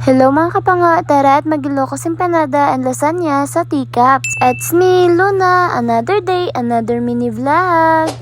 Hello mga kapango, tara at mag-Ilocos Empanada and Lasagna sa Teacups. It's me, Luna, another day, another mini vlog.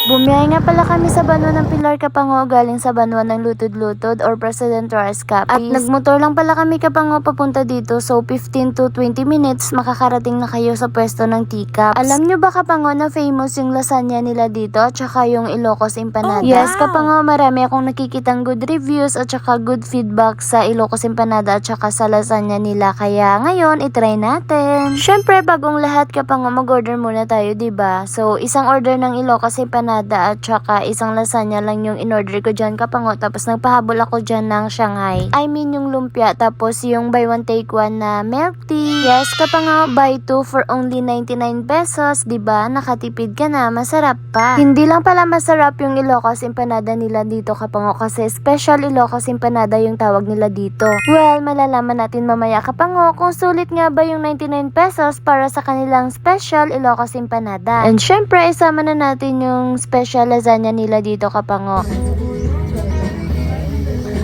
Bumiyay nga pala kami sa Banwa ng Pilar Kapango galing sa Banwa ng Lutod-Lutod or President Rojas Capiz. At nagmotor lang pala kami Kapango papunta dito, so 15 to 20 minutes makakarating na kayo sa pwesto ng Teacups. Alam nyo ba Kapango na famous yung lasagna nila dito at saka yung Ilocos Empanada? Yes Kapango, marami akong nakikitang good reviews at saka good feedback sa Ilocos Empanada at saka sa lasagna nila, kaya ngayon itry natin. Syempre bagong lahat Kapango, mag-order muna tayo, diba? So isang order ng Ilocos Empanada at saka isang lasagna lang yung in-order ko dyan Kapango, tapos nagpahabol ako dyan ng Shanghai. I mean yung lumpia, tapos yung buy one take one na milk tea. Yes Kapango, buy two for only 99 pesos, diba? Nakatipid ka na, masarap pa. Hindi lang pala masarap yung Ilocos Empanada nila dito Kapango, kasi special Ilocos Empanada yung tawag nila dito. Well, malalaman natin mamaya Kapango kung sulit nga ba yung 99 pesos para sa kanilang special Ilocos Empanada. And syempre, isama na natin yung special lasagna nila dito Kapango.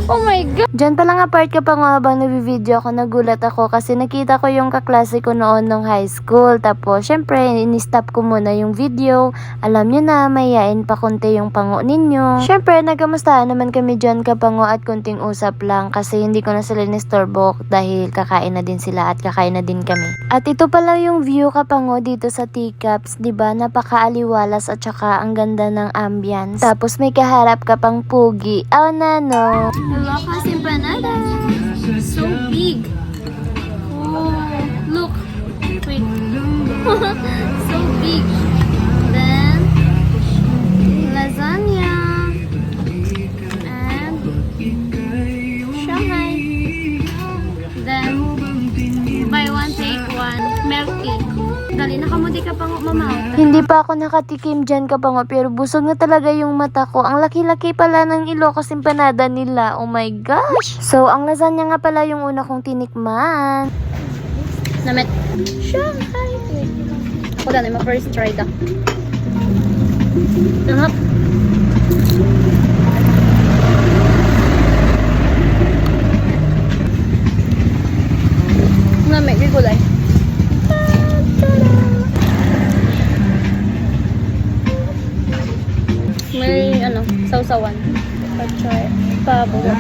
Oh my God! Diyan pala nga part Kapango, habang nag-video ako, nagulat ako kasi nakita ko yung kaklase ko noon nung high school. Tapos, syempre, in-stop ko muna yung video. Alam nyo na, mayayain pa konti yung pango ninyo. Syempre, nagkamustahan naman kami dyan Kapango at kunting usap lang kasi hindi ko na sila nistorbo dahil kakain na din sila at kakain na din kami. At ito pala yung view Kapango dito sa Teacups, diba? Napaka-aliwalas at saka ang ganda ng ambience. Tapos may kaharap ka pang pugi. Oh, nano! Ilocos Empanada. So big. Oh, look. Wait. So big. Then, lasagna. And Shanghai. Then, buy one, take one. Milk tea. Dali na kamudi ka pang mamaw. Hindi pa ako nakatikim dyan Kapango, pero busog na talaga yung mata ko. Ang laki-laki pala ng Ilocos Empanada nila. Oh my gosh! So, ang lasagna nga pala yung una kong tinikman. Namit. Shanghai. Wait. Hold on, I'm a first try da. Sarap. Namit, may gulay. May ano, sausawan. Pachay. Pabuwa.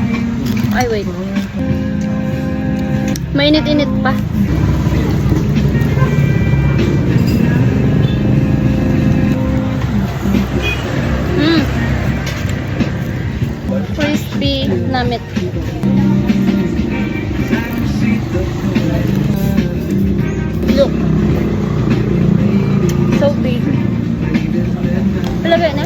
Ay, wait. Mainit-init pa. Crispy namit. Look. So big. Talaga na?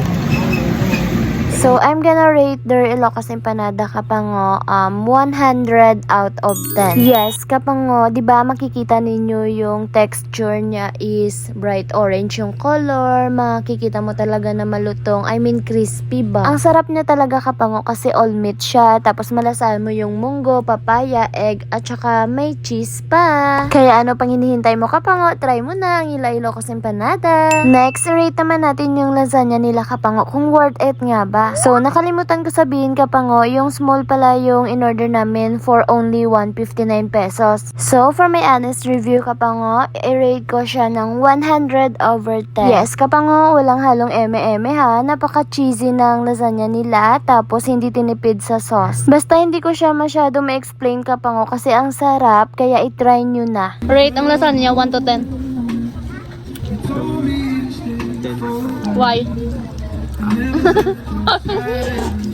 So, I'm gonna rate their Ilocos Empanada Kapango 100 out of 10. Yes, Kapango, di ba makikita ninyo yung texture niya is bright orange yung color. Makikita mo talaga na malutong, I mean crispy ba. Ang sarap niya talaga Kapango kasi all meat siya. Tapos malasahan mo yung munggo, papaya, egg, at saka may cheese pa. Kaya ano pang hinihintay mo Kapango? Try mo na ang Ilocos Empanada. Next, rate naman natin yung lasagna nila Kapango kung worth it nga ba. So, nakalimutan ko sabihin Kapango, yung small pala yung in-order namin for only 159 pesos. So, for my honest review Kapango, i-rate ko siya ng 100 over 10. Yes, Kapango, walang halong eme-eme ha. Napaka-cheesy ng lasagna nila, tapos hindi tinipid sa sauce. Basta hindi ko siya masyado ma-explain Kapango kasi ang sarap, kaya i-try nyo na. Rate ang lasagna 1 to 10. Why?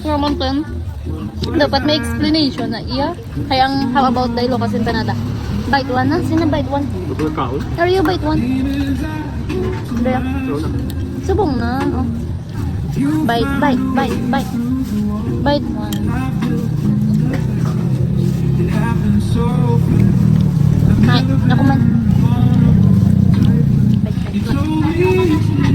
Naman 10. Dapat may explanation na iya. Kaya ang how about the Ilocos Empanada? Bite 1 na? Sino bite 1? Are you bite 1? There. Subong na. Oh. Bite. Bite 1. Ay, ako man. Bite.